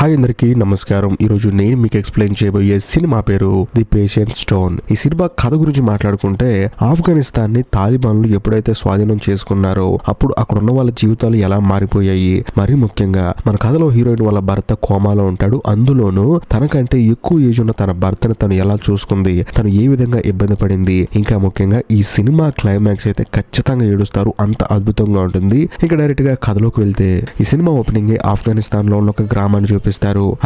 Hi అందరికీ నమస్కారం. ఈరోజు నేను మీకు ఎక్స్ప్లెయిన్ చేయబోయే సినిమా పేరు ది పేషెంట్ స్టోన్. ఈ సినిమా కథ గురించి మాట్లాడుకుంటే ఆఫ్ఘనిస్తాన్ ని తాలిబాన్లు ఎప్పుడైతే స్వాధీనం చేసుకున్నారో అప్పుడు అక్కడ ఉన్న వాళ్ళ జీవితాలు ఎలా మారిపోయాయి. మరీ ముఖ్యంగా మన కథలో హీరోయిన్ వాళ్ళ భర్త కోమాలో ఉంటాడు. అందులోనూ తనకంటే ఎక్కువ ఏజ్ ఉన్న తన భర్తను తను ఎలా చూసుకుంది, తను ఏ విధంగా ఇబ్బంది పడింది, ఇంకా ముఖ్యంగా ఈ సినిమా క్లైమాక్స్ అయితే ఖచ్చితంగా ఏడుస్తారు, అంత అద్భుతంగా ఉంటుంది. ఇంకా డైరెక్ట్ గా కథలోకి వెళ్తే ఈ సినిమా ఓపెనింగ్ ఆఫ్ఘనిస్తాన్ లో ఉన్న ఒక గ్రామాన్ని చూపిస్తారు.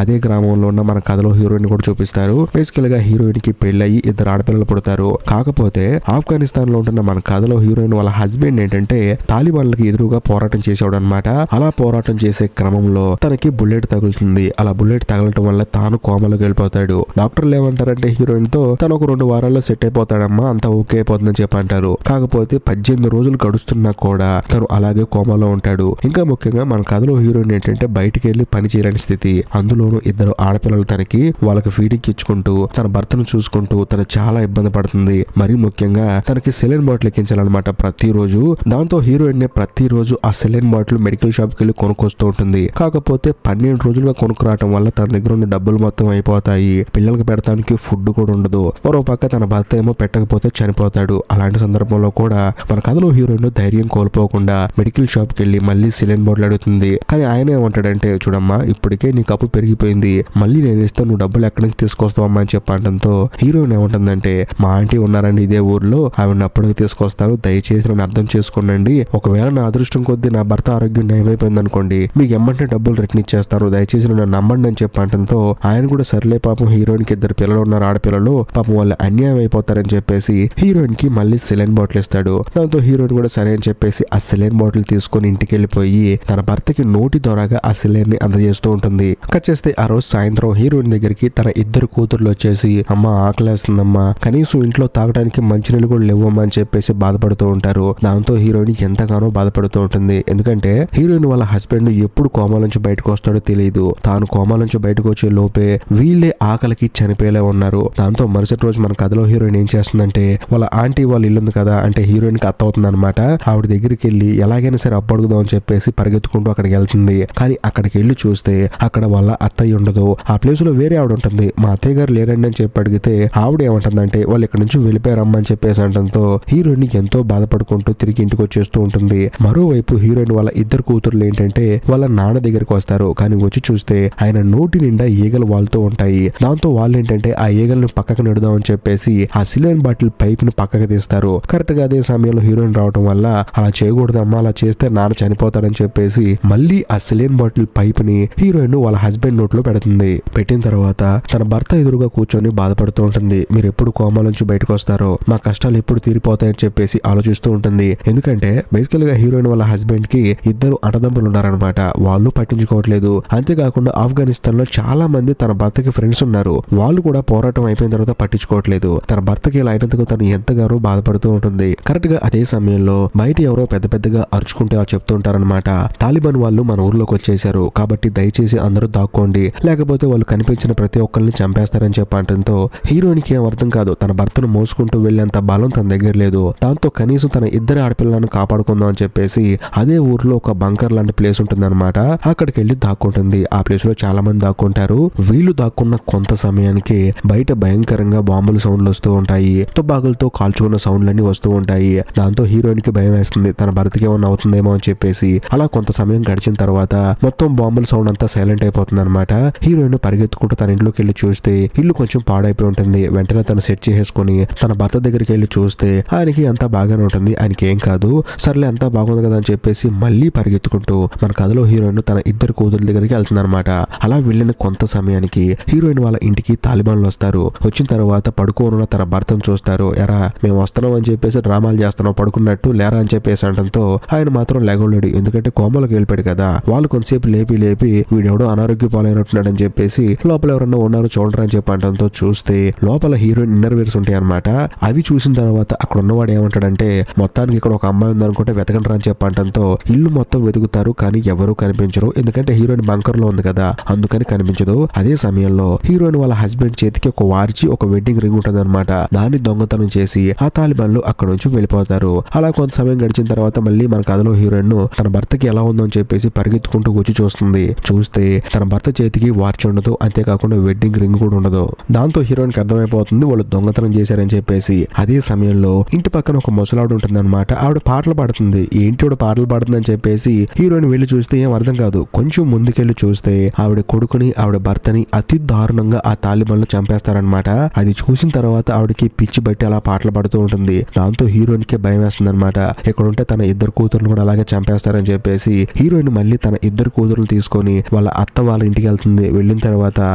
అదే గ్రామంలో ఉన్న మన కథలో హీరోయిన్ కూడా చూపిస్తారు. బేసికల్ గా హీరోయిన్ కి పెళ్ళయి 2 ఆడపిల్లలు పుడతారు. కాకపోతే ఆఫ్ఘనిస్తాన్ లో ఉంటున్న మన కథలో హీరోయిన్ వాళ్ళ హస్బెండ్ ఏంటంటే తాలిబాన్లకి ఎదురుగా పోరాటం చేసేవాడు అనమాట. అలా పోరాటం చేసే క్రమంలో తనకి బుల్లెట్ తగులుతుంది. అలా బుల్లెట్ తగలటం వల్ల తాను కోమలోకి వెళ్ళిపోతాడు. డాక్టర్లు ఏమంటారంటే హీరోయిన్ తో తను ఒక 2 వారాల్లో సెట్ అయిపోతాడమ్మా, అంతా ఓకే అయిపోతుందని చెప్పి అంటారు. కాకపోతే 18 రోజులు గడుస్తున్నా కూడా తను అలాగే కోమాలో ఉంటాడు. ఇంకా ముఖ్యంగా మన కథలో హీరోయిన్ ఏంటంటే బయటికి వెళ్లి పని చేయలేని స్థితి. అందులోనూ 2 ఆడపిల్లలు తనకి వాళ్ళకి ఫీడింగ్ ఇచ్చుకుంటూ తన భర్తను చూసుకుంటూ తను చాలా ఇబ్బంది పడుతుంది. మరీ ముఖ్యంగా తనకి సెలైన్ బాటిల్ ఎక్కించాలన్నమాట ప్రతిరోజు. దాంతో హీరోయిన్ ప్రతిరోజు ఆ సెలైన్ బాటిల్ మెడికల్ షాప్ కి వెళ్ళి కొనుక్కొస్తూ ఉంటుంది. కాకపోతే 12 రోజులుగా కొనుక్కురావటం వల్ల తన దగ్గర ఉన్న డబ్బులు మొత్తం అయిపోతాయి. పిల్లలకి పెడతానికి ఫుడ్ కూడా ఉండదు. మరో పక్క తన భర్త ఏమో పెట్టకపోతే చనిపోతాడు. అలాంటి సందర్భంలో కూడా మన కథలో హీరోయిన్ ధైర్యం కోల్పోకుండా మెడికల్ షాప్ కి వెళ్ళి మళ్ళీ సెలైన్ బాటిల్ అడుగుతుంది. కానీ ఆయన ఏమంటాడంటే చూడమ్మా, ఇప్పటికే నీకు అప్పు పెరిగిపోయింది, మళ్ళీ నేను ఇస్తే నువ్వు డబ్బులు ఎక్కడి నుంచి తీసుకొస్తావమ్మా అని చెప్పడంతో హీరోయిన్ ఏమంటుందంటే మా ఆంటీ ఉన్నారండి ఇదే ఊర్లో, ఆవిడని అప్పటికి తీసుకొస్తాను, దయచేసి నన్ను అర్థం చేసుకోండి. ఒకవేళ నా అదృష్టం కొద్దీ నా భర్త ఆరోగ్యం నయమైపోయింది అనుకోండి, మీకు ఎమ్మంటే డబ్బులు రిటర్న్ ఇచ్చేస్తాను, దయచేసి నన్ను నమ్మండి అని చెప్పడంతో ఆయన కూడా సర్లే, పాపం హీరోయిన్ కి 2 పిల్లలు ఉన్నారు, ఆడపిల్లలు, పాపం వాళ్ళు అన్యాయం అయిపోతారని చెప్పేసి హీరోయిన్ కి మళ్ళీ సెలైన్ బాటిల్ ఇస్తాడు. దాంతో హీరోయిన్ కూడా సరే అని చెప్పేసి ఆ సెలైన్ బాటిల్ తీసుకొని ఇంటికి వెళ్ళిపోయి తన భర్తకి నోటి ద్వారాగా ఆ సెలైన్ ని అందజేస్తూ ఉంటుంది. కట్ చేస్తే ఆ రోజు సాయంత్రం హీరోయిన్ దగ్గరికి తన 2 కూతుర్లు వచ్చేసి అమ్మా ఆకలేస్తుందమ్మా, కనీసం ఇంట్లో తాగడానికి మంచినీళ్ళు కూడా లేవమ్మా అని చెప్పేసి బాధపడుతూ ఉంటారు. దాంతో హీరోయిన్ ఎంతగానో బాధపడుతూ ఉంటుంది. ఎందుకంటే హీరోయిన్ వాళ్ళ హస్బెండ్ ఎప్పుడు కోమా నుంచి బయటకు వస్తాడో తెలియదు. తాను కోమా నుంచి బయటకు వచ్చే లోపే వీళ్ళే ఆకలికి చనిపోయేలా ఉన్నారు. దాంతో మరుసటి రోజు మన కథలో హీరోయిన్ ఏం చేస్తుందంటే వాళ్ళ ఆంటీ వాళ్ళ ఇల్లు ఉంది కదా, అంటే హీరోయిన్ కి అత్త అవుతుంది అనమాట, ఆవిడ దగ్గరికి వెళ్ళి ఎలాగైనా సరే అప్పు అడుగుదాం అని చెప్పేసి పరిగెత్తుకుంటూ అక్కడికి వెళ్తుంది. కానీ అక్కడికి వెళ్ళి చూస్తే అక్కడ వాళ్ళ అత్తయ్య ఉండదు. ఆ ప్లేస్ లో వేరే ఆవిడ ఉంటుంది. మా అత్తయ్య గారు లేరండి అని చెప్పి అడిగితే ఆవిడ ఏమంటుందంటే వాళ్ళు ఇక్కడ నుంచి వెళ్ళిపోయారమ్మా అని చెప్పేసి అనడంతో హీరోయిన్ ఎంతో బాధపడుకుంటూ తిరిగి ఇంటికి వచ్చేస్తూ ఉంటుంది. మరోవైపు హీరోయిన్ వాళ్ళ 2 కూతుర్లు ఏంటంటే వాళ్ళ నాన్న దగ్గరికి వస్తారు. కానీ వచ్చి చూస్తే ఆయన నోటి నిండా ఈగలు వాళ్తూ ఉంటాయి. దాంతో వాళ్ళు ఏంటంటే ఆ ఈగలను పక్కకు నెడదాం అని చెప్పేసి ఆ సిలిండర్ బాటిల్ పైప్ ని పక్కకు తీస్తారు. కరెక్ట్ గా అదే సమయంలో హీరోయిన్ రావడం వల్ల అలా చేయకూడదమ్మా, అలా చేస్తే నాన్న చనిపోతాడని చెప్పేసి మళ్ళీ ఆ సిలిండర్ బాటిల్ పైప్ ని హీరోయిన్ వాళ్ళ హస్బెండ్ నోట్లో పెడుతుంది. పెట్టిన తర్వాత తన భర్త ఎదురుగా కూర్చొని బాధపడుతూ ఉంటుంది. మీరు ఎప్పుడు కోమా నుంచి బయటకు వస్తారో, మా కష్టాలు ఎప్పుడు తీరిపోతాయని చెప్పేసి ఆలోచిస్తూ ఉంటుంది. ఎందుకంటే బేసికల్ గా హీరోయిన్ వాళ్ళ హస్బెండ్ కి 2 అన్నదమ్ములు ఉన్నారనమాట. వాళ్ళు పట్టించుకోవట్లేదు. అంతేకాకుండా ఆఫ్ఘనిస్తాన్ లో చాలా మంది తన భర్తకి ఫ్రెండ్స్ ఉన్నారు. వాళ్ళు కూడా పోరాటం అయిపోయిన తర్వాత పట్టించుకోవట్లేదు. తన భర్తకి ఇలా అయినందుకు తను ఎంతగానో బాధపడుతూ ఉంటుంది. కరెక్ట్ గా అదే సమయంలో బయట ఎవరో పెద్దగా అరుచుకుంటే చెప్తూ ఉంటారనమాట, తాలిబాన్ వాళ్ళు మన ఊర్లోకి వచ్చేసారు కాబట్టి దయచేసి అందరూ దాక్కోండి, లేకపోతే వాళ్ళు కనిపించిన ప్రతి ఒక్కరిని చంపేస్తారని చెప్పడంతో హీరోయిన్ కి ఏం అర్థం కాదు. తన భర్తను మోసుకుంటూ వెళ్లేంత బలం తన దగ్గర లేదు. దాంతో కనీసం తన 2 ఆడపిల్లలను కాపాడుకుందాం అని చెప్పేసి అదే ఊర్లో ఒక బంకర్ లాంటి ప్లేస్ ఉంటుందన్నమాట. అక్కడికి వెళ్లి దాక్కుంటుంది. ఆ ప్లేస్ లో చాలా మంది దాక్కుంటారు. వీళ్ళు దాక్కున్న కొంత సమయానికి బయట భయంకరంగా బాంబుల సౌండ్లు వస్తూ ఉంటాయి. తుపాకులతో కాల్చుకున్న సౌండ్లన్నీ వస్తూ ఉంటాయి. దాంతో హీరోయిన్ కి భయం వేస్తుంది, తన భర్తకి ఏమన్నా అవుతుందేమో అని చెప్పేసి. అలా కొంత సమయం గడిచిన తర్వాత మొత్తం బాంబుల సౌండ్ అంతా సైలెంట్ అయిపోతుంది అనమాట. హీరోయిన్ పరిగెత్తుకుంటూ తన ఇంట్లోకి వెళ్ళి చూస్తే ఇల్లు కొంచెం పాడైపోయి ఉంటుంది. వెంటనే తను సెట్ చేసుకుని తన భర్త దగ్గరికి వెళ్ళి చూస్తే ఆయనకి అంతా బాగానే ఉంటుంది, ఆయనకి ఏం కాదు, సర్లే అంతా బాగుంది కదా అని చెప్పేసి మళ్ళీ పరిగెత్తుకుంటూ మన కథలో హీరోయిన్ తన 2 కూతుర్ల దగ్గరికి వెళ్తుంది అనమాట. అలా వెళ్ళిన కొంత సమయానికి హీరోయిన్ వాళ్ళ ఇంటికి తాలిబాన్లు వస్తారు. వచ్చిన తర్వాత పడుకోనున్న తన భర్తను చూస్తారు. ఎరా మేము వస్తున్నాం అని చెప్పేసి డ్రామాలు చేస్తున్నాం, పడుకున్నట్టు లేరా అని చెప్పేసి అనడంతో ఆయన మాత్రం లేగలేడు. ఎందుకంటే కోమలోకి వెళ్ళిపోయాడు కదా. వాళ్ళు కొంతసేపు లేపి వీడెవడో అనారోగ్య పాలైనట్టున్నాడు అని చెప్పేసి లోపల ఎవరన్నా ఉన్నారు చూడరా అని చెప్పడంతో చూస్తే లోపల హీరోయిన్ ఇన్నర్ వేర్స్ ఉంటాయి అనమాట. అవి చూసిన తర్వాత అక్కడ ఉన్నవాడు ఏమంటాడంటే మొత్తానికి ఇక్కడ ఒక అమ్మాయి ఉందనుకుంటే వెతకండి అని చెప్పడంతో ఇల్లు మొత్తం వెతుకుతారు. కానీ ఎవరూ కనిపించరు. ఎందుకంటే హీరోయిన్ బంకర్ లో ఉంది కదా, అందుకని కనిపించదు. అదే సమయంలో హీరోయిన్ వాళ్ళ హస్బెండ్ చేతికి ఒక వార్చి ఒక వెడ్డింగ్ రింగ్ ఉంటుంది అనమాట. దాన్ని దొంగతనం చేసి ఆ తాలిబాన్లు అక్కడ నుంచి వెళ్ళిపోతారు. అలా కొంత సమయం గడిచిన తర్వాత మళ్ళీ మన కథలో హీరోయిన్ తన భర్తకి ఎలా ఉందో అని చెప్పేసి పరిగెత్తుకుంటూ వచ్చి చూస్తుంది. చూస్తే తన భర్త చేతికి వాచ్ ఉండదు, అంతేకాకుండా వెడ్డింగ్ రింగ్ కూడా ఉండదు. దాంతో హీరోయిన్ కి అర్థమైపోతుంది వాళ్ళు దొంగతనం చేశారని చెప్పేసి. అదే సమయంలో ఇంటి పక్కన ఒక ముసలావిడ ఉంటుందన్నమాట. ఆవిడ పాటలు పాడుతుంది. ఏంటి ఆవిడ పాటలు పాడుతుందని చెప్పేసి హీరోయిన్ వెళ్లి చూస్తే ఏం అర్థం కాదు. కొంచెం ముందుకెళ్లి చూస్తే ఆవిడ కొడుకుని ఆవిడ భర్తని అతి దారుణంగా ఆ తాలిబాన్లు చంపేస్తారనమాట. అది చూసిన తర్వాత ఆవిడకి పిచ్చి బట్టి అలా పాటలు పాడుతూ ఉంటుంది. దాంతో హీరోయిన్ కి భయం వేస్తుంది అనమాట. ఇక్కడుంటే తన ఇద్దరు కూతుర్లు కూడా అలాగే చంపేస్తారని చెప్పేసి హీరోయిన్ మళ్ళీ తన ఇద్దరు కూతుర్లు తీసుకొని వాళ్ళ అత్త వాళ్ళ ఇంటికి వెళ్తుంది. వెళ్ళిన తర్వాత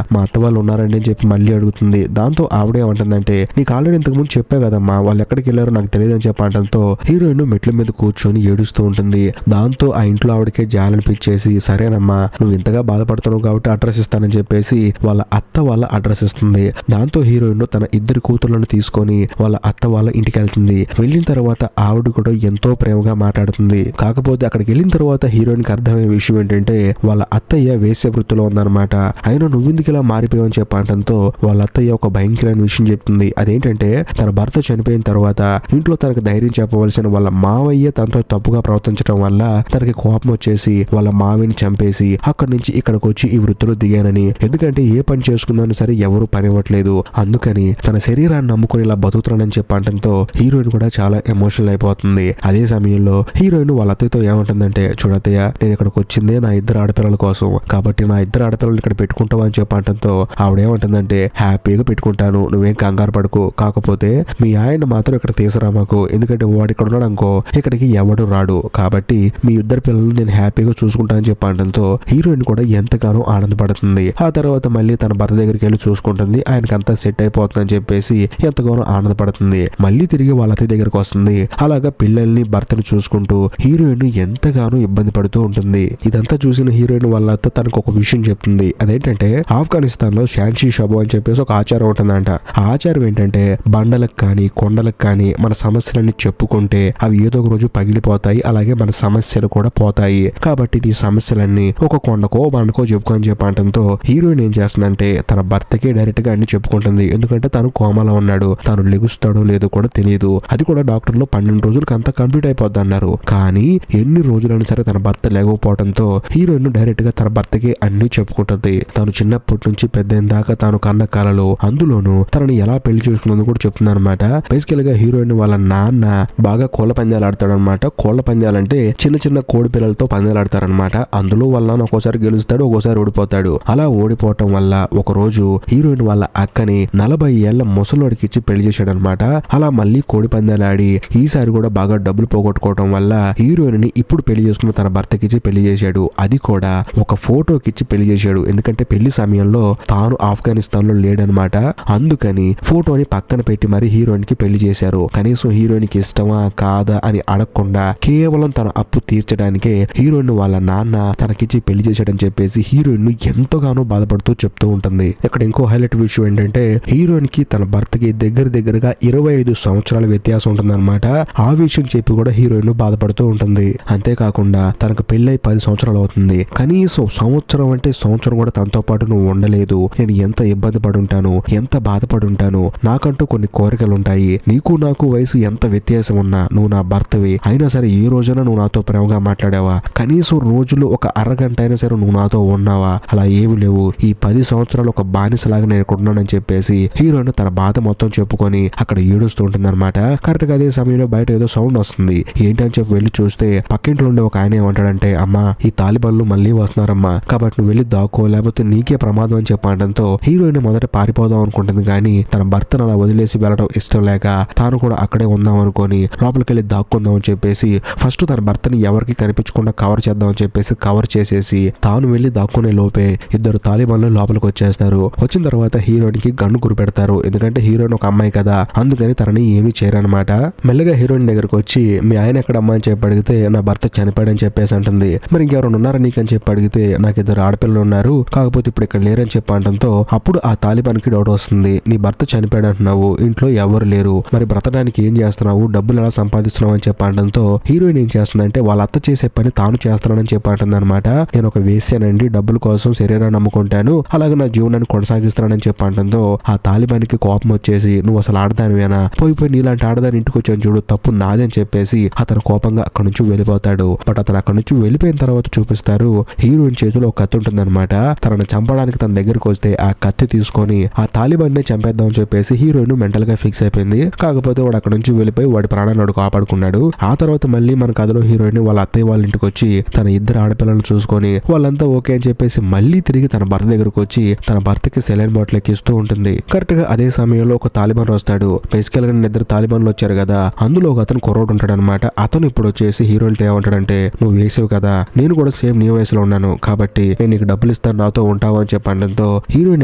మా అత్త వాళ్ళు ఉన్నారండి అని చెప్పి మళ్ళీ అడుగుతుంది. దాంతో ఆవిడ ఏమంటుందంటే నీకు ఆల్రెడీ ఇంతకు ముందు చెప్పే కదమ్మా వాళ్ళు ఎక్కడికి వెళ్ళారో నాకు తెలియదు అని చెప్పడంతో హీరోయిన్ మెట్ల మీద కూర్చొని ఏడుస్తూ ఉంటుంది. దాంతో ఆ ఇంట్లో ఆవిడకే జాలనిపించేసి సరేనమ్మా నువ్వు ఇంతగా బాధపడుతున్నావు కాబట్టి అడ్రస్ ఇస్తానని చెప్పేసి వాళ్ళ అత్త వాళ్ళ అడ్రస్ ఇస్తుంది. దాంతో హీరోయిన్ తన ఇద్దరు కూతుర్లను తీసుకొని వాళ్ళ అత్త వాళ్ళ ఇంటికి వెళ్తుంది. వెళ్ళిన తర్వాత ఆవిడ కూడా ఎంతో ప్రేమగా మాట్లాడుతుంది. కాకపోతే అక్కడికి వెళ్ళిన తర్వాత హీరోయిన్ కి అర్థమయ్యే విషయం ఏంటంటే వాళ్ళ అత్తయ్య వేశ్య వృత్తిలో ఉందన్నమాట. అయినా నువ్వెందుకు ఇలా మారిపోయావు అని చెప్పడంతో వాళ్ళ అత్తయ్య ఒక భయంకరమైన విషయం చెప్తుంది. అదేంటంటే తన భర్త చనిపోయిన తర్వాత ఇంట్లో తనకు ధైర్యం చెప్పవలసిన వాళ్ళ మావయ్య తనతో తప్పుగా ప్రవర్తించడం వల్ల తనకి కోపం వచ్చేసి వాళ్ళ మావిని చంపేసి అక్కడి నుంచి ఇక్కడికి వచ్చి ఈ వృత్తిలో దిగానని. ఎందుకంటే ఏ పని చేసుకుందాని సరే ఎవరు పని ఇవ్వట్లేదు, అందుకని తన శరీరాన్ని నమ్ముకుని ఇలా బతుకుతానని చెప్పడంతో హీరోయిన్ కూడా చాలా ఎమోషనల్ అయిపోతుంది. అదే సమయంలో హీరోయిన్ వాళ్ళ అత్తయ్యతో ఏమంటుందంటే చూడత్తయ్య నేను ఇక్కడికి వచ్చిందే నా ఇద్దరు ఆడపిల్లల కోసం, కాబట్టి నా ఇద్దరు ఆడపిల్లలు ఇక్కడ పెట్టుకుంటావా అని చెప్పడంతో ఆవిడ ఏమంటుందంటే హ్యాపీగా పెట్టుకుంటాను, నువ్వేం కంగారు పడుకో, కాకపోతే మీ ఆయన మాత్రం ఇక్కడ తీసుకురా మాకు, ఎందుకంటే వాడు ఇక్కడ ఉన్నాడు అనుకో ఇక్కడికి ఎవడు రాడు, కాబట్టి మీ ఇద్దరు పిల్లలు నేను హ్యాపీగా చూసుకుంటానని చెప్పడంతో హీరోయిన్ కూడా ఎంతగానో ఆనందపడుతుంది. ఆ తర్వాత మళ్ళీ తన భర్త దగ్గరికి వెళ్ళి చూసుకుంటుంది. ఆయనకంతా సెట్ అయిపోతుందని చెప్పేసి ఎంతగానో ఆనందపడుతుంది. మళ్ళీ తిరిగి వాళ్ళ అత్తయ్య దగ్గరికి వస్తుంది. అలాగా పిల్లల్ని భర్తని చూసుకుంటూ హీరోయిన్ ఎంతగానో ఇబ్బంది పడుతూ ఉంటుంది. ఇదంతా చూసిన హీరోయిన్ వాళ్ళ అత్త తనకు ఒక విషయం చెప్తుంది. అదేంటంటే ఆఫ్ఘనిస్తాన్ లో శాన్షీ షబో అని చెప్పేసి ఒక ఆచారం ఉంటుందంట. ఆ ఆచారం ఏంటంటే బండలకు కానీ కొండలకు కానీ మన సమస్యలన్నీ చెప్పుకుంటే అవి ఏదో ఒక రోజు పగిలిపోతాయి, అలాగే మన సమస్యలు కూడా పోతాయి. కాబట్టి నీ సమస్యలన్నీ ఒక కొండకో బండకో చెప్పుకొని చెప్పడంతో హీరోయిన్ ఏం చేస్తుందంటే తన భర్తకి డైరెక్ట్ గా అన్ని చెప్పుకుంటుంది. ఎందుకంటే తను కోమాలో ఉన్నాడు, తను లెగుస్తాడో లేదో కూడా తెలియదు. అది కూడా డాక్టర్లు 12 రోజులకు అంతా కంప్లీట్ అయిపోద్ది అన్నారు. కానీ ఎన్ని రోజులైనా సరే తన భర్త లేకపోవడంతో హీరోయిన్ డైరెక్ట్ గా తన భర్తకి అన్ని చెప్పుకుంటుంది. తను చిన్నప్పటి నుంచి పెద్దయిన దాకా తాను కన్న కలలో, అందులోనూ తనని ఎలా పెళ్లి చేసుకున్నది కూడా చెప్తుంది అనమాట. బేసికల్ గా హీరోయిన్ వాళ్ళ నాన్న బాగా కోళ్ల పందాలు ఆడతాడు అనమాట. కోళ్ల పందాలంటే చిన్న చిన్న కోడి పిల్లలతో పందాలు ఆడతారనమాట. అందులో వాళ్ళ నాన్న ఒక్కోసారి గెలుస్తాడు, ఒక్కోసారి ఓడిపోతాడు. అలా ఓడిపోవటం వల్ల ఒక రోజు హీరోయిన్ వాళ్ళ అక్కని 40 ఏళ్ల ముసలోడికి ఇచ్చి పెళ్లి చేశాడు అనమాట. అలా మళ్ళీ కోడి పందాలు ఆడి ఈసారి కూడా బాగా డబ్బులు పోగొట్టుకోవటం వల్ల హీరోయిన్ ని ఇప్పుడు పెళ్లి చేసుకున్న తన భర్తకిచ్చి పెళ్లి చేశాడు. అది కూడా ఒక ఫోటోకి ఇచ్చి పెళ్లి చేశాడు. ఎందుకంటే పెళ్లి సమయంలో తాను ఆఫ్ఘనిస్తాన్ లో లేడనమాట. అందుకని ఫోటోని పక్కన పెట్టి మరి హీరోయిన్ కి పెళ్లి చేశారు. కనీసం హీరోయిన్ కి ఇష్టమా కాదా అని అడగకుండా కేవలం తన అప్పు తీర్చడానికే హీరోయిన్ వాళ్ళ నాన్న తనకిచ్చి పెళ్లి చేశాడని చెప్పేసి హీరోయిన్ ఎంతగానో బాధపడుతూ చెప్తూ ఉంటుంది. ఇక్కడ ఇంకో హైలైట్ విషయం ఏంటంటే హీరోయిన్ కి తన భర్తకి దగ్గరగా 25 సంవత్సరాల వ్యత్యాసం ఉంటుందన్నమాట. ఆ విషయం చెప్పి కూడా హీరోయిన్ బాధపడుతూ ఉంటుంది. అంతేకాకుండా తనకు పెళ్ళై 10 సంవత్సరాలు అవుతుంది. కనీసం సంవత్సరం అంటే సంవత్సరం కూడా తనతో పాటు నువ్వు ఉండలేదు. నేను ఎంత ఇబ్బంది పడి ఉంటాను, ఎంత బాధపడి ఉంటాను. నాకంటూ కొన్ని కోరికలు ఉంటాయి. నీకు నాకు వయసు ఎంత వ్యత్యాసం ఉన్నా నువ్వు నా భర్తవి. అయినా సరే ఏ రోజైనా నువ్వు నాతో ప్రేమగా మాట్లాడావా? కనీసం రోజులు ఒక అరగంట అయినా సరే నువ్వు నాతో ఉన్నావా? అలా ఏమి లేవు. ఈ 10 సంవత్సరాలు ఒక బానిసలాగా నేను ఇక్కడ ఉన్నానని చెప్పేసి హీరోయిన్ తన బాధ మొత్తం చెప్పుకొని అక్కడ ఏడుస్తూ ఉంటుంది అనమాట. కరెక్ట్ గా అదే సమయంలో బయట ఏదో సౌండ్ వస్తుంది. ఏంటని చెప్పి వెళ్లి చూస్తే పక్కింట్లో ఉండే ఒక ఆయన ఏమంటాడంటే అమ్మా ఈ తాలిబాన్లు మళ్ళీ వస్తున్నారమ్మా, కాబట్టి నువ్వు వెళ్ళి దాక్కో లేకపోతే నీకే ప్రమాదం అని చెప్పడంతో హీరోయిన్ మొదట పారిపోదాం అనుకుంటుంది. కానీ తన భర్తను అలా వదిలేసి వెళ్ళడం ఇష్టం లేక తాను కూడా అక్కడే ఉందాం అనుకొని లోపలికి వెళ్ళి దాక్కుందాం అని చెప్పేసి ఫస్ట్ తన భర్తని ఎవరికి కనిపించకుండా కవర్ చేద్దాం అని చెప్పేసి కవర్ చేసేసి తాను వెళ్లి దాక్కునే లోపే ఇద్దరు తాలిబాన్లు లోపలికి వచ్చేస్తారు. వచ్చిన తర్వాత హీరోయిన్ కి గన్ను గురిపెడతారు. ఎందుకంటే హీరోయిన్ ఒక అమ్మాయి కదా, అందుకని తనని ఏమీ చేయరనమాట. మెల్లగా హీరోయిన్ దగ్గరకు వచ్చి మీ ఆయన ఎక్కడ అమ్మా అని చెప్పి అడిగితే నా భర్త చనిపోయాడని చెప్పేసి అంటుంది. మరి ఇంకెవరైనా ఉన్నారా నీకని చెప్పి అడిగితే నాకు 2 ఆడపిల్లలు ఉన్నారు, కాకపోతే ఇప్పుడు ఇక్కడ లేరని చెప్పి అంటంతో అప్పుడు ఆ తాలిబాన్ కి డౌట్ వస్తుంది. నీ భర్త చనిపోయాడు అంటున్నావు, ఇంట్లో ఎవరు లేరు, మరి బ్రతడానికి ఏం చేస్తున్నావు, డబ్బులు ఎలా సంపాదిస్తున్నావు అని చెప్పి అనడంతో హీరోయిన్ ఏం చేస్తుందంటే వాళ్ళ అత్త చేసే పని తాను చేస్తున్నానని చెప్పి అంటుంది అనమాట. నేను ఒక వేశ్యానండి, డబ్బుల కోసం శరీరాన్ని నమ్ముకుంటాను, అలాగే నా జీవనాన్ని కొనసాగిస్తున్నానని చెప్పి అంటుందో ఆ తాలిబాన్కి కోపం వచ్చేసి నువ్వు అసలు ఆడదానివేనా, పోయి నీలాంటి ఆడదాని ఇంటికి వచ్చాను చూడు, తప్పు నాదని చెప్పేసి అతను కోపంగా అక్కడి నుంచి వెళ్ళిపోతాడు. బట్ అతను అక్కడి నుంచి వెళ్ళిపోయిన తర్వాత చూపిస్తారు హీరోయిన్ చేతిలో ఒక కత్తి ఉంటుందన్నమాట. తనను చంపడానికి తన దగ్గరికి వస్తే ఆ కత్తి తీసుకొని ఆ తాలిబాన్ ని చంపేద్దాం అని చెప్పేసి హీరోయిన్ మెంటల్ గా ఫిక్స్ అయిపోయింది. కాకపోతే వాడు అక్కడ నుంచి వెళ్ళిపోయి వాడి ప్రాణాన్ని వాడు కాపాడుకున్నాడు. ఆ తర్వాత మళ్ళీ మన కథలో హీరోయిన్ వాళ్ళ అత్తయ్య వాళ్ళ ఇంటికి వచ్చి తన ఇద్దరు ఆడపిల్లలు చూసుకొని వాళ్ళంతా ఓకే అని చెప్పేసి మళ్ళీ తిరిగి తన భర్త దగ్గరకు వచ్చి తన భర్తకి సెలైన్ బాటిల్ ఎక్కిస్తూ ఉంటుంది. కరెక్ట్ గా అదే సమయంలో ఒక తాలిబాన్ వస్తాడు. బేసికల్ గా ఇద్దరు తాలిబాన్లు వచ్చారు కదా, అందులో ఒక అతను కుర్రోడు ఉంటాడు అనమాట. అతను ఇప్పుడు వచ్చేసి హీరోయిన్ ఏమంటాడంటే, నువ్వు వేసావు కదా, నేను కూడా సేమ్ నీ వయసులో ఉన్నాను కాబట్టి నేను నీకు డబ్బులు ఇస్తాను, నాతో ఉంటావు అని చెప్పడంతో హీరోయిన్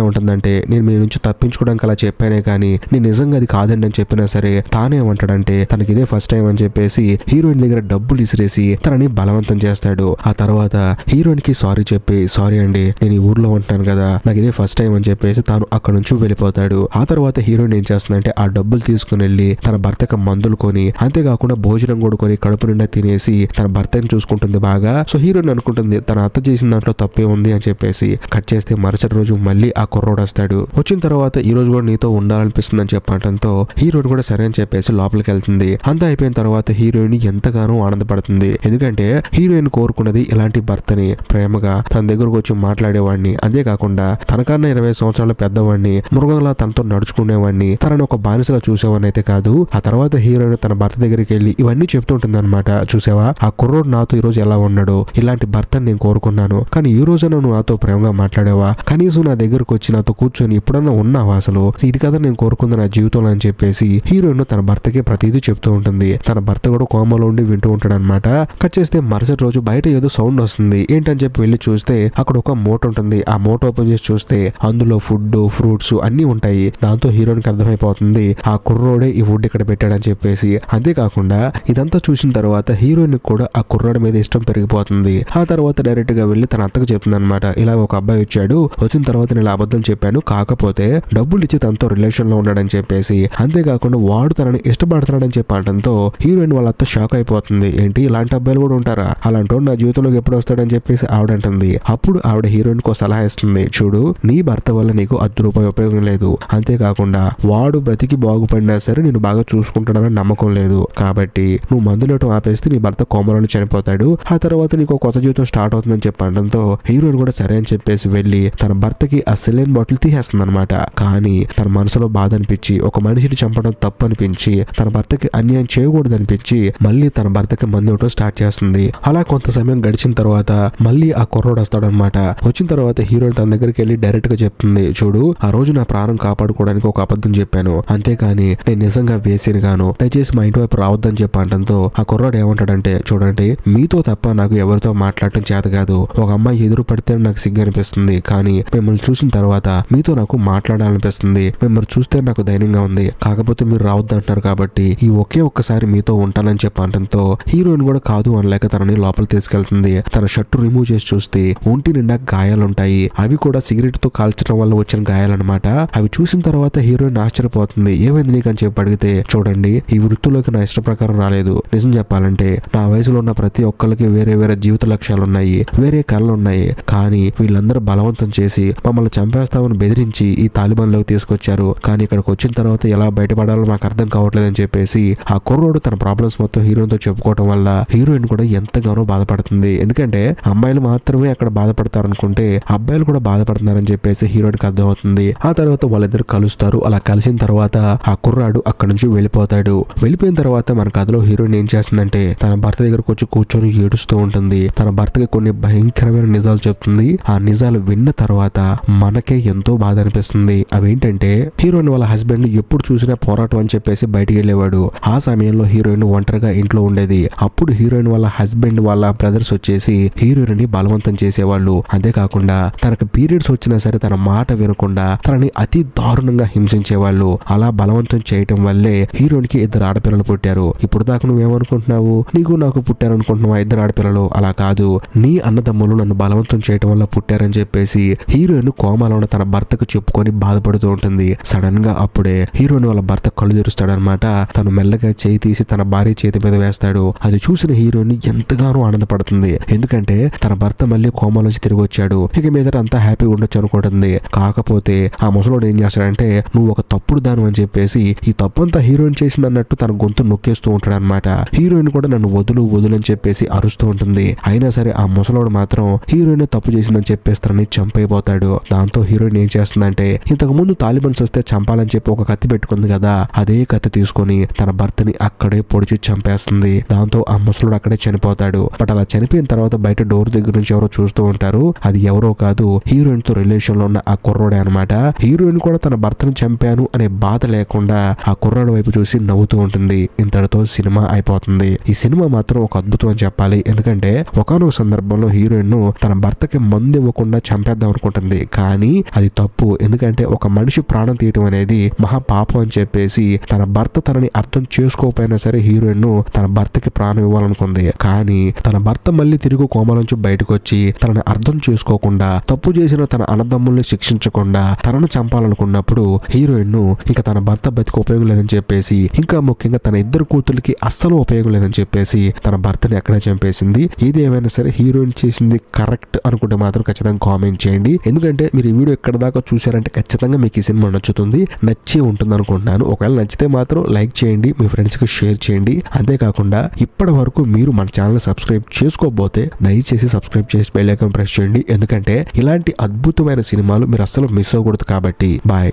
ఏమంటుందంటే, నేను మీ నుంచి తప్పించుకోవడానికి అలా చెప్పానే కానీ నేను నిజంగా అది కాదండి అని చెప్పినా సరే తానేమంటాడంటే తనకి ఇదే ఫస్ట్ టైం అని చెప్పేసి హీరోయిన్ దగ్గర డబ్బులు ఇసిరేసి తనని బలవంతం చేస్తాడు. ఆ తర్వాత హీరోయిన్ కి సారీ చెప్పి, సారీ అండి నేను ఈ ఊర్లో ఉంటాను కదా, నాకు ఇదే ఫస్ట్ టైం అని చెప్పేసి తాను అక్కడ నుంచి వెళ్ళిపోతాడు. ఆ తర్వాత హీరోయిన్ ఏం చేస్తుందంటే ఆ డబ్బులు తీసుకుని వెళ్ళి తన భర్తకి మందులు కొని, అంతేకాకుండా భోజనం కూడా కొని కడుపు నిండా తినేసి తన భర్తని చూసుకుంటుంది బాగా. సో హీరోయిన్ అనుకుంటుంది తన అత్త చేసిన దాంట్లో తప్పే ఉంది అని చెప్పేసి. కట్ చేస్తే మరుసటి రోజు మళ్ళీ ఆ కుర్రోడు వస్తాడు. వచ్చిన తర్వాత ఈ రోజు కూడా నీతో ఉండాలనిపిస్తుంది అని చెప్పడంతో హీరోయిన్ కూడా సరే అని చెప్పేసి లోపలికి వెళ్తుంది. అంతా అయిపోయిన తర్వాత హీరోయిన్ ఎంతగానో ఆనందపడుతుంది. ఎందుకంటే హీరోయిన్ కోరుకున్నది ఇలాంటి భర్తని, ప్రేమగా తన దగ్గరకు వచ్చి మాట్లాడేవాడిని, అంతేకాకుండా తనకన్నా 20 సంవత్సరాల పెద్దవాడిని, మృగంలా తనతో నడుచుకునేవాడిని, తనని ఒక బానిసలా చూసేవాడిని అయితే కాదు. ఆ తర్వాత హీరోయిన్ తన భర్త దగ్గరికి వెళ్ళి ఇవన్నీ చెప్తుంటుంది అనమాట. చూసావా ఆ కుర్రోడు నాతో ఈ రోజు ఎలా ఉన్నాడో, ఇలాంటి భర్తని నేను కోరుకున్నాను, కానీ ఈ రోజు నువ్వు నాతో ప్రేమగా మాట్లాడావా, కనీసం నా దగ్గరకు వచ్చి నాతో కూర్చొని ఎప్పుడన్నా ఉన్నావా, అసలు ఇది కదా నేను కోరుకుంది నా జీవితంలో అని చెప్పేసి హీరోయిన్ తన భర్తకి ప్రతిదీ చెప్తూ ఉంటుంది. తన భర్త కూడా కోమలో ఉండి వింటూ ఉంటాడు అనమాట. కట్ చేస్తే మరుసటి రోజు బయట ఏదో సౌండ్ వస్తుంది. ఏంటని చెప్పి వెళ్ళి చూస్తే అక్కడ ఒక మూట ఉంటుంది. ఆ మూట ఓపెన్ చేసి చూస్తే అందులో ఫుడ్, ఫ్రూట్స్ అన్ని ఉంటాయి. దాంతో హీరోయిన్ కి అర్థమైపోతుంది ఆ కుర్రోడే ఈ ఫుడ్ ఇక్కడ పెట్టాడని చెప్పేసి. అంతేకాకుండా ఇదంతా చూసిన తర్వాత హీరోయిన్ కూడా ఆ కుర్రాడి మీద ఇష్టం పెరిగిపోతుంది. ఆ తర్వాత డైరెక్ట్ గా వెళ్ళి తన అత్తకు చెప్తుంది అనమాట, ఇలా ఒక అబ్బాయి వచ్చాడు, వచ్చిన తర్వాత నేను అబద్ధం చెప్పాను, కాకపోతే డబ్బులు ఇచ్చి తనతో రిలేషన్ లో ఉన్నాడని చెప్పేసి, అంతేకాకుండా వాడు తనని ఇష్టపడుతున్నాడని చెప్పడంతో హీరోయిన్ వాళ్ళ అత్త షాక్ అయిపోతుంది. ఏంటి ఇలాంటి అబ్బాయిలు కూడా ఉంటారా, అలాంటి నా జీవితంలోకి ఎప్పుడు వస్తాడని చెప్పేసి ఆవిడంటుంది. అప్పుడు ఆవిడ హీరోయిన్ కు సలహా ఇస్తుంది, చూడు నీ భర్త వల్ల నీకు ₹10 ఉపయోగం లేదు, అంతేకాకుండా వాడు బ్రతికి బాగుపడినా సరే నేను బాగా చూసుకుంటాడని నమ్మకం లేదు, కాబట్టి నువ్వు మందులేయటం ఆపేస్తే నీ భర్త కోమలోనే చనిపోతాడు, ఆ తర్వాత నీకు కొత్త జీవితం స్టార్ట్ అవుతుందని చెప్పడంతో హీరోయిన్ కూడా సరే అని చెప్పేసి వెళ్ళి తన భర్తకి ఆ సెలైన్ బాటిల్ తీసేస్తుంది అనమాట. కానీ తన మనసులో బాధ అనిపించి, ఒక మనిషిని చంపడం తప్పు అనిపించి, తన భర్తకి అన్యాయం చేయకూడదు అనిపించి మళ్ళీ తన భర్తకి మందు ఇవ్వడం స్టార్ట్ చేస్తుంది. అలా కొంత సమయం గడిచిన తర్వాత మళ్ళీ ఆ కుర్రోడు వస్తాడనమాట. వచ్చిన తర్వాత హీరోయిన్ తన దగ్గరికి వెళ్ళి డైరెక్ట్ గా చెప్తుంది, చూడు ఆ రోజు నా ప్రాణం కాపాడుకోవడానికి ఒక అబద్ధం చెప్పాను, అంతేకాని నేను నిజంగా వేసేని గాను, దయచేసి మా ఇంటి వైపు రావద్దని చెప్పడంతో ఆ కుర్రోడు ఏమంటాడంటే, చూడండి మీతో తప్ప నాకు ఎవరితో మాట్లాడటం చేత కాదు, ఒక అమ్మాయి ఎదురు పడితే నాకు సిగ్గు అనిపిస్తుంది, కానీ మిమ్మల్ని చూసిన తర్వాత మీతో నాకు మాట్లాడాలనిపిస్తుంది, మిమ్మల్ని చూస్తే నాకు ధైర్యంగా ఉంది, కాకపోతే మీరు రావద్దు అంటున్నారు కాబట్టి ఈ ఒక్కసారి మీతో ఉంటానని చెప్పడంతో హీరోయిన్ కూడా కాదు అనలేక తనని లోపల తీసుకెళ్తుంది. తన షర్టు రిమూవ్ చేసి చూస్తే ఒంటి నిండా గాయాలుంటాయి. అవి కూడా సిగరెట్ తో కాల్చడం వల్ల వచ్చిన గాయాలన్నమాట. అవి చూసిన తర్వాత హీరోయిన్ ఆశ్చర్యపోతుంది. ఏమైంది నీకు అని చెప్పి అడిగితే, చూడండి ఈ వృత్తిలోకి నా ఇష్ట ప్రకారం రాలేదు, నిజం చెప్పాలంటే నా వయసులో ఉన్న ప్రతి ఒక్కరికి వేరే వేరే జీవిత లక్ష్యాలు ఉన్నాయి, వేరే కళలు ఉన్నాయి, కానీ వీళ్ళందరూ బలవంతం చేసి మమ్మల్ని చంపేస్తామని బెదిరించి ఈ తాలిబాన్లోకి తీసుకొచ్చారు, కానీ ఇక్కడికి వచ్చిన తర్వాత ఎలా బయటపడాలో నాకు అర్థం కావట్లేదని చెప్పేసి ఆ కుర్రోడు తన ప్రాబ్లమ్స్ మొత్తం హీరోయిన్ తో చెప్పుకోవడం వల్ల హీరోయిన్ కూడా ఎంతగానో బాధపడుతుంది. ఎందుకంటే అమ్మాయిలు మాత్రమే అక్కడ బాధపడతారు అనుకుంటే అబ్బాయిలు కూడా బాధపడుతున్నారని చెప్పేసి హీరోయిన్ కి అర్థం అవుతుంది. ఆ తర్వాత వాళ్ళిద్దరు కలుస్తారు. అలా కలిసిన తర్వాత ఆ కుర్రాడు అక్కడ నుంచి వెళ్ళిపోతాడు. వెళ్ళిపోయిన తర్వాత మన కథలో హీరోయిన్ ఏం చేస్తుందంటే తన భర్త దగ్గరకు వచ్చి కూర్చొని ఏడుస్తూ ఉంటుంది. తన భర్తకి కొన్ని భయంకరమైన నిజాలు చెప్తుంది. ఆ నిజాలు విన్న తర్వాత మనకే ఎంతో బాధ అనిపిస్తుంది. అవేంటంటే హీరోయిన్ వాళ్ళ హస్బెండ్ ఎప్పుడు చూసినా పోరాటం అని చెప్పేసి బయటికి వెళ్ళేవాడు. ఆ సమయంలో హీరోయిన్ ఒంటరిగా ఇంట్లో ఉండేది. అప్పుడు హీరోయిన్ వాళ్ళ హస్బెండ్ వాళ్ళ బ్రదర్స్ వచ్చేసి హీరోయిన్ ని బలవంతం చేసేవాళ్ళు. అంతేకాకుండా తనకు పీరియడ్స్ వచ్చినా సరే తన మాట వినకుండా తనని అతి దారుణంగా హింసించేవాళ్ళు. అలా బలవంతం చేయటం వల్లే హీరోయిన్ కి 2 ఆడపిల్లలు పుట్టారు. ఇప్పుడు దాకా నువ్వేమనుకుంటున్నావు, నీకు నాకు పుట్టారనుకుంటున్నావా 2 ఆడపిల్లలు? అలా కాదు, నీ అన్నదమ్ములు నన్ను బలవంతం చేయటం వల్ల పుట్టారని చెప్పేసి హీరోయిన్ కోమాలో ఉన్న తన భర్తకు చెప్పుకొని బాధపడుతూ ఉంటుంది. సడన్ గా అప్పుడే హీరోయిన్ వాళ్ళ భర్త కళ్ళు తెరుస్తాడనమాట. తను మెల్లగా చేయి తీసి తన భార్య చేతి మీద వేస్తాడు. అది చూసిన హీరోయిన్ ఎంతగానో ఆనందపడుతుంది. ఎందుకంటే తన భర్త మళ్ళీ కోమా నుంచి తిరిగి వచ్చాడు, ఇక మీద అంతా హ్యాపీగా ఉండొచ్చు అనుకుంటుంది. కాకపోతే ఆ ముసలోడు ఏం చేస్తాడంటే, నువ్వు ఒక తప్పుడు దాను అని చెప్పేసి ఈ తప్పంతా హీరోయిన్ చేసిందన్నట్టు తన గొంతు నొక్కేస్తూ ఉంటాడు అనమాట. హీరోయిన్ కూడా నన్ను వదులు వదులు అని చెప్పేసి అరుస్తూ ఉంటుంది. అయినా సరే ఆ ముసలోడు మాత్రం హీరోయిన్ తప్పు చేసిందని చెప్పేస్తారని చంపైపోతాడు. దాంతో హీరోయిన్ ఏం చేస్తుందంటే ఇంతకు ముందు తాలిబన్స్ వస్తే చంపాలని చెప్పి ఒక కత్తి పెట్టుకుంది కదా, అదే కత్తి తీసుకొని తన భర్తని అక్కడే పొడిచి చంపేస్తుంది. దాంతో ఆ ముసలుడు అక్కడే చనిపోతాడు. బట్ అలా చనిపోయిన తర్వాత బయట డోర్ దగ్గర నుంచి ఎవరో చూస్తూ ఉంటారు. అది ఎవరో కాదు, హీరోయిన్ తో రిలేషన్ లో ఉన్న ఆ కుర్రోడే అనమాట. హీరోయిన్ కూడా తన భర్తను చంపాను అనే బాధ లేకుండా ఆ కుర్రాడు వైపు చూసి నవ్వుతూ ఉంటుంది. ఇంతటితో సినిమా అయిపోతుంది. ఈ సినిమా మాత్రం ఒక అద్భుతం అని చెప్పాలి. ఎందుకంటే ఒకానొక సందర్భంలో హీరోయిన్ ను తన భర్తకి మందు ఇవ్వకుండా చంపేద్దాం అనుకుంటుంది. కానీ అది తప్పు. ఎందుకంటే ఒక మనిషి ప్రాణం తీయటం అనేది మహా పాపం అని చెప్పేసి తన భర్త తనని అర్థం చేసుకోకపోయినా సరే హీరోయిన్ ను తన భర్తకి ప్రాణం ఇవ్వాలనుకుంది. కానీ తన భర్త మళ్ళీ తిరిగి కోమా నుంచి బయటకు వచ్చి తనని అర్థం చేసుకోకుండా తప్పు చేసిన తన అన్నదమ్ముల్ని శిక్షించకుండా తనను చంపాలనుకున్నప్పుడు హీరోయిన్ ను ఇంకా తన భర్త బతికి ఉపయోగం లేదని చెప్పేసి, ఇంకా ముఖ్యంగా తన ఇద్దరు కూతుర్లకి అస్సలు ఉపయోగం లేదని చెప్పేసి తన భర్తని ఎక్కడే చంపేసింది. ఇది ఏమైనా సరే హీరోయిన్ చేసింది కరెక్ట్ అనుకుంటే మాత్రం ఖచ్చితంగా కామెంట్ చేయండి. ఎందుకంటే మీరు ఈ వీడియో ఎక్కడ దాకా చూసారంటే ఖచ్చితంగా మీకు ఈ సినిమా నచ్చుతుంది, నచ్చి ఉంటుంది అనుకుంటున్నాను. ఒకవేళ నచ్చితే మాత్రం లైక్ చేయండి, మీ ఫ్రెండ్స్ కి షేర్ చేయండి. అంతేకాకుండా ఇప్పటి వరకు మీరు మన ఛానల్ సబ్స్క్రైబ్ చేసుకోకపోతే దయచేసి సబ్స్క్రైబ్ చేసి బెల్ ఐకాన్ ప్రెస్ చేయండి. ఎందుకంటే ఇలాంటి అద్భుతమైన సినిమాలు మీరు అస్సలు మిస్ అవ్వకూడదు కాబట్టి. బాయ్.